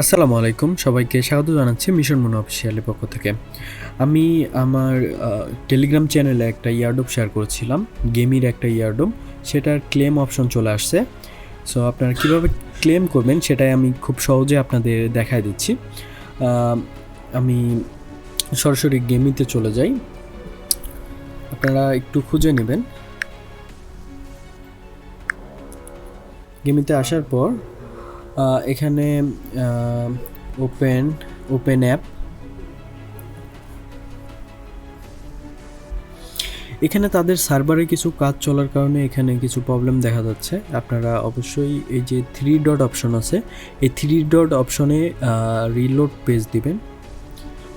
আসসালামু আলাইকুম, সবাইকে স্বাগত জানাচ্ছি মিশন মনো অফিসিয়ালের পক্ষ থেকে। আমি আমার টেলিগ্রাম চ্যানেলে একটা ইয়ারড্রপ শেয়ার করেছিলাম, গেমির একটা ইয়ারড্রপ। সেটার ক্লেম অপশন চলে আসছে। সো আপনারা কীভাবে ক্লেম করবেন সেটাই আমি খুব সহজে আপনাদের দেখায় দিচ্ছি। আমি সরাসরি গেমিতে চলে যাই, আপনারা একটু খুঁজে নেবেন। গেমিতে আসার পর এখানে ওপেন অ্যাপ, এখানে তাদের সার্ভারে কিছু কাজ চলার কারণে এখানে কিছু প্রবলেম দেখা যাচ্ছে। আপনারা অবশ্যই এই যে 3 ডট অপশন আছে, এই 3 ডট অপশনে রিলোড পেজ দিবেন।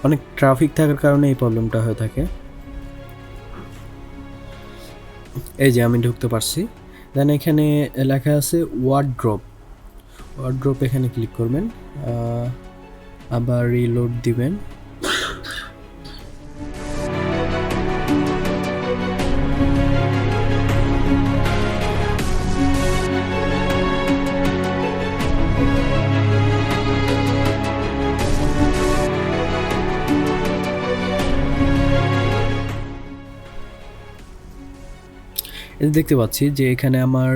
অনেক ট্রাফিক থাকার কারণে এই প্রবলেমটা হয়ে থাকে। এই যে আমি ঢুকতে পারছি। দেন এখানে লেখা আছে ওয়ার্ড্রপ, এখানে ক্লিক করবেন, আবার রিলোড দিবেন। দেখতে পাচ্ছি যে এখানে আমার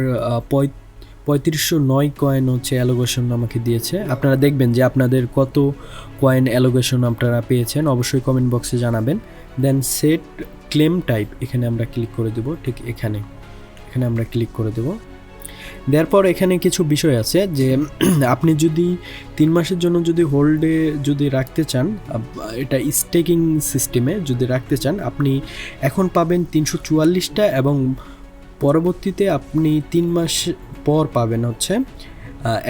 3509 কয়েন হচ্ছে অ্যালোকেশন আমাকে দিয়েছে। আপনারা দেখবেন যে আপনাদের কত কয়েন অ্যালোকেশন আপনারা পেয়েছেন, অবশ্যই কমেন্ট বক্সে জানাবেন। দেন সেট ক্লেম টাইপ, এখানে আমরা ক্লিক করে দেব। ঠিক এখানে আমরা ক্লিক করে দেব। দেওয়ার পর এখানে কিছু বিষয় আছে যে আপনি যদি 3 মাসের জন্য যদি হোল্ডে যদি রাখতে চান, এটা স্টেকিং সিস্টেমে যদি রাখতে চান, আপনি এখন পাবেন 344টা এবং পরবর্তীতে আপনি 3 মাস পর পাবেন হচ্ছে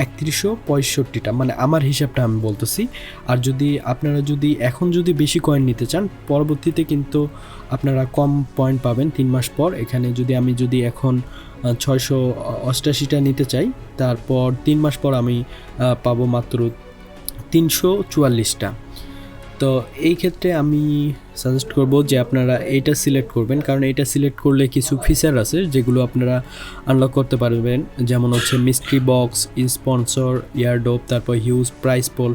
3165টা, মানে আমার হিসাবটা আমি বলতেছি। আর যদি আপনারা যদি এখন যদি বেশি কয়েন নিতে চান, পরবর্তীতে কিন্তু আপনারা কম পয়েন্ট পাবেন 3 মাস পর। এখানে যদি আমি এখন 688টা নিতে চাই, তারপর 3 মাস পর আমি পাবো মাত্র 344টা। তো এই ক্ষেত্রে আমি সাজেস্ট করব যে আপনারা এইটা সিলেক্ট করবেন, কারণ এইটা সিলেক্ট করলে কিছু ফিচার আছে যেগুলো আপনারা আনলক করতে পারবেন, যেমন হচ্ছে মিস্ট্রি বক্স, স্পন্সর, ইয়ারড্রপ, তারপর হিউজ প্রাইস পোল,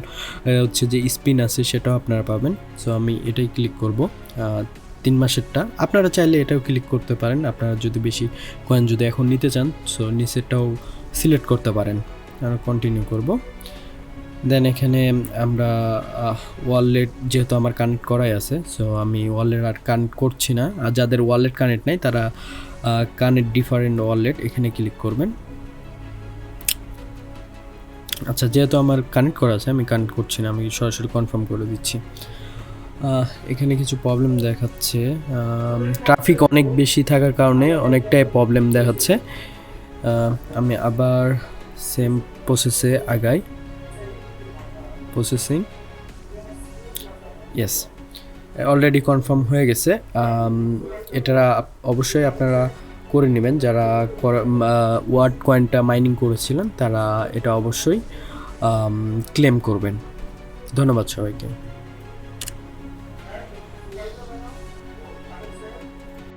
হচ্ছে যে স্পিন আছে সেটাও আপনারা পাবেন। সো আমি এটাই ক্লিক করব 3 মাসেরটা। আপনারা চাইলে এটাও ক্লিক করতে পারেন, আপনারা যদি বেশি কয়েন যদি এখন নিতে চান, সো নিচেরটাও সিলেক্ট করতে পারেন। আমরা কন্টিনিউ করব। দেন এখানে আমরা ওয়ালেট যেহেতু আমার কানেক্ট করাই আছে, সো আমি ওয়ালেট আর কানেক্ট করছি না। আর যাদের ওয়ালেট কানেক্ট নাই তারা কানেক্ট ডিফারেন্ট ওয়ালেট, এখানে ক্লিক করবেন। আচ্ছা, যেহেতু আমার কানেক্ট করা আছে আমি কানেক্ট করছি না, আমি সরাসরি কনফার্ম করে দিচ্ছি। এখানে কিছু প্রবলেম দেখাচ্ছে, ট্রাফিক অনেক বেশি থাকার কারণে অনেকটাই প্রবলেম দেখাচ্ছে। আমি আবার সেম প্রসেসে আগাই। প্রসেসিং, ইয়েস, অলরেডি কনফার্ম হয়ে গেছে। এটা অবশ্যই আপনারা করে নেবেন, যারা ওয়ার্ড কয়েনটা মাইনিং করেছিলেন তারা এটা অবশ্যই ক্লেম করবেন। ধন্যবাদ সবাইকে।